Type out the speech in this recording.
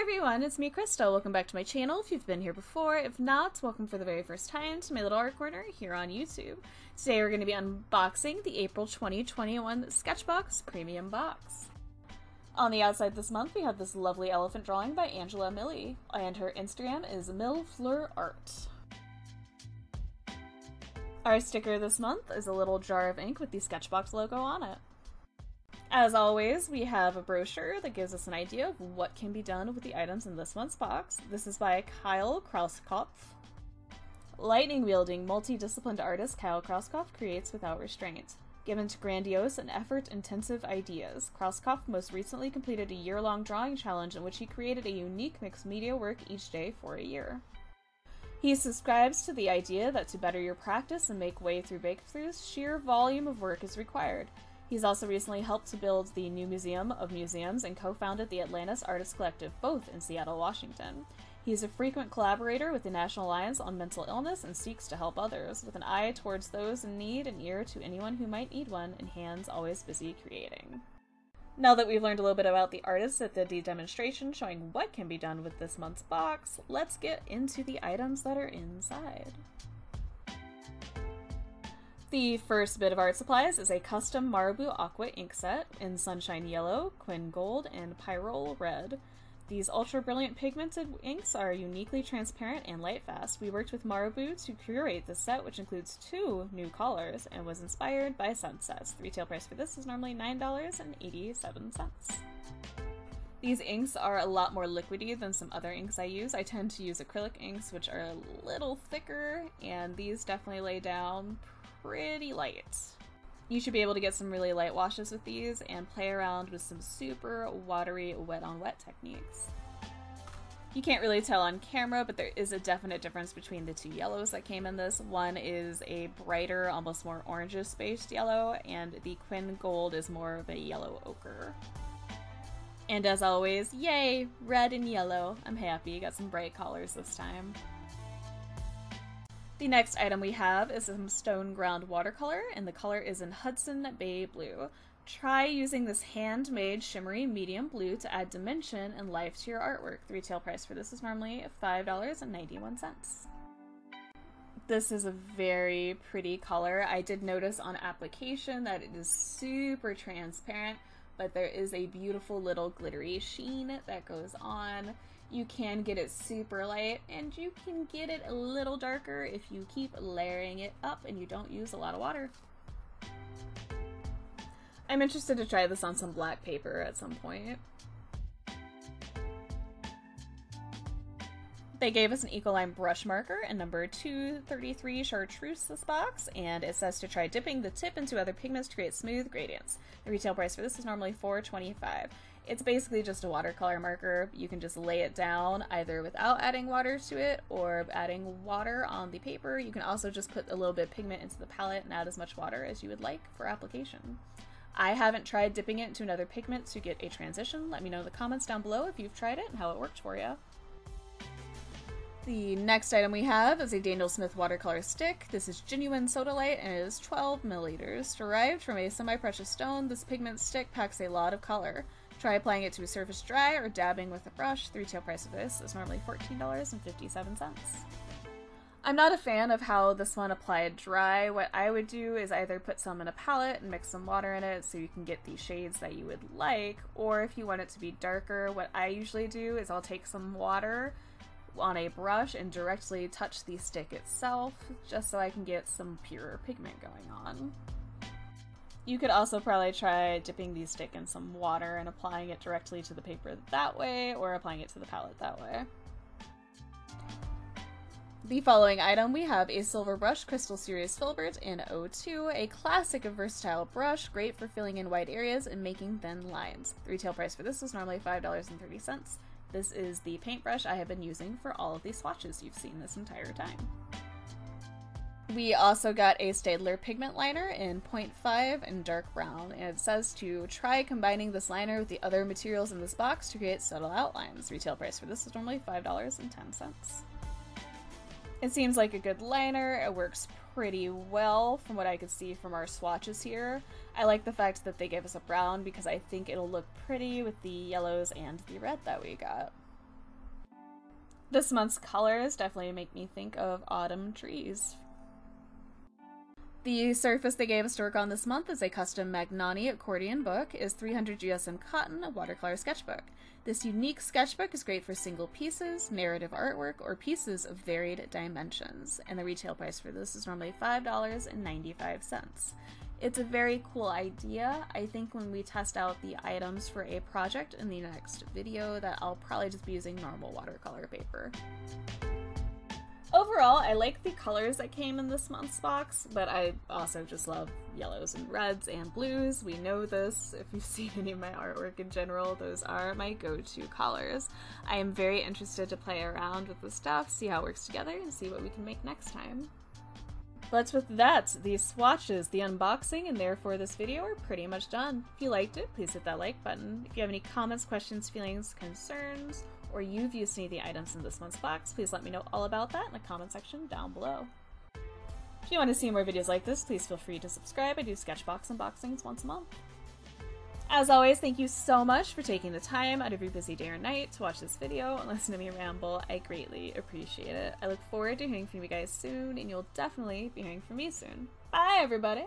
everyone, it's me, Krista. Welcome back to my channel if you've been here before. If not, welcome for the very first time to my little art corner here on YouTube. Today we're going to be unboxing the April 2021 SketchBox Premium Box. On the outside this month, we have this lovely elephant drawing by Angela Millie, and her Instagram is millefleurart. Our sticker this month is a little jar of ink with the SketchBox logo on it. As always, we have a brochure that gives us an idea of what can be done with the items in this month's box. This is by Kyle Krauskopf. Lightning-wielding, multidisciplined artist Kyle Krauskopf creates without restraint. Given to grandiose and effort-intensive ideas, Krauskopf most recently completed a year-long drawing challenge in which he created a unique mixed media work each day for a year. He subscribes to the idea that to better your practice and make way through breakthroughs, sheer volume of work is required. He's also recently helped to build the New Museum of Museums and co-founded the Atlantis Artist Collective, both in Seattle, Washington. He is a frequent collaborator with the National Alliance on Mental Illness and seeks to help others, with an eye towards those in need and ear to anyone who might need one, and hands always busy creating. Now that we've learned a little bit about the artists at the demonstration showing what can be done with this month's box, let's get into the items that are inside. The first bit of art supplies is a custom Marabou Aqua ink set in Sunshine Yellow, Quin Gold, and Pyrrole Red. These ultra-brilliant pigmented inks are uniquely transparent and light-fast. We worked with Marabou to curate this set, which includes 2 new colors, and was inspired by sunsets. The retail price for this is normally $9.87. These inks are a lot more liquidy than some other inks I use. I tend to use acrylic inks, which are a little thicker, and these definitely lay down pretty light. You should be able to get some really light washes with these and play around with some super watery wet-on-wet techniques. You can't really tell on camera, but there is a definite difference between the 2 yellows that came in this. One is a brighter, almost more orangish-based yellow, and the Quin Gold is more of a yellow ochre. And as always, yay! Red and yellow. I'm happy. Got some bright colors this time. The next item we have is some stone ground watercolor, and the color is in Hudson Bay Blue. Try using this handmade shimmery medium blue to add dimension and life to your artwork. The retail price for this is normally $5.91. This is a very pretty color. I did notice on application that it is super transparent, but there is a beautiful little glittery sheen that goes on. You can get it super light, and you can get it a little darker if you keep layering it up and you don't use a lot of water. I'm interested to try this on some black paper at some point. They gave us an Ecoline brush marker in number 233 Chartreuse this box, and it says to try dipping the tip into other pigments to create smooth gradients. The retail price for this is normally $4.25. It's basically just a watercolor marker. You can just lay it down either without adding water to it or adding water on the paper. You can also just put a little bit of pigment into the palette and add as much water as you would like for application. I haven't tried dipping it into another pigment to get a transition. Let me know in the comments down below if you've tried it and how it worked for you. The next item we have is a Daniel Smith watercolor stick. This is genuine sodalite and it is 12 milliliters. Derived from a semi-precious stone, this pigment stick packs a lot of color. Try applying it to a surface dry or dabbing with a brush. The retail price of this is normally $14.57. I'm not a fan of how this one applied dry. What I would do is either put some in a palette and mix some water in it so you can get the shades that you would like, or if you want it to be darker, what I usually do is I'll take some water on a brush and directly touch the stick itself, just so I can get some pure pigment going on. You could also probably try dipping the stick in some water and applying it directly to the paper that way, or applying it to the palette that way. The following item, we have a silver brush Crystal Series Filbert in 02, a classic and versatile brush, great for filling in wide areas and making thin lines. The retail price for this is normally $5.30. This is the paintbrush I have been using for all of these swatches you've seen this entire time. We also got a Staedtler pigment liner in 0.5 and dark brown, and it says to try combining this liner with the other materials in this box to create subtle outlines. Retail price for this is normally $5.10. It seems like a good liner. It works pretty well from what I could see from our swatches here. I like the fact that they gave us a brown because I think it'll look pretty with the yellows and the red that we got. This month's colors definitely make me think of autumn trees. The surface they gave us to work on this month is a custom Magnani accordion book, is 300 GSM cotton, a watercolor sketchbook. This unique sketchbook is great for single pieces, narrative artwork, or pieces of varied dimensions, and the retail price for this is normally $5.95. It's a very cool idea. I think when we test out the items for a project in the next video that I'll probably just be using normal watercolor paper. Overall, I like the colors that came in this month's box, but I also just love yellows and reds and blues. We know this. If you've seen any of my artwork in general, those are my go-to colors. I am very interested to play around with the stuff, see how it works together, and see what we can make next time. But with that, the swatches, the unboxing, and therefore this video are pretty much done. If you liked it, please hit that like button. If you have any comments, questions, feelings, concerns, or you've used any of the items in this month's box, please let me know all about that in the comment section down below. If you want to see more videos like this, please feel free to subscribe. I do SketchBox unboxings once a month. As always, thank you so much for taking the time out of your busy day or night to watch this video and listen to me ramble. I greatly appreciate it. I look forward to hearing from you guys soon, and you'll definitely be hearing from me soon. Bye, everybody!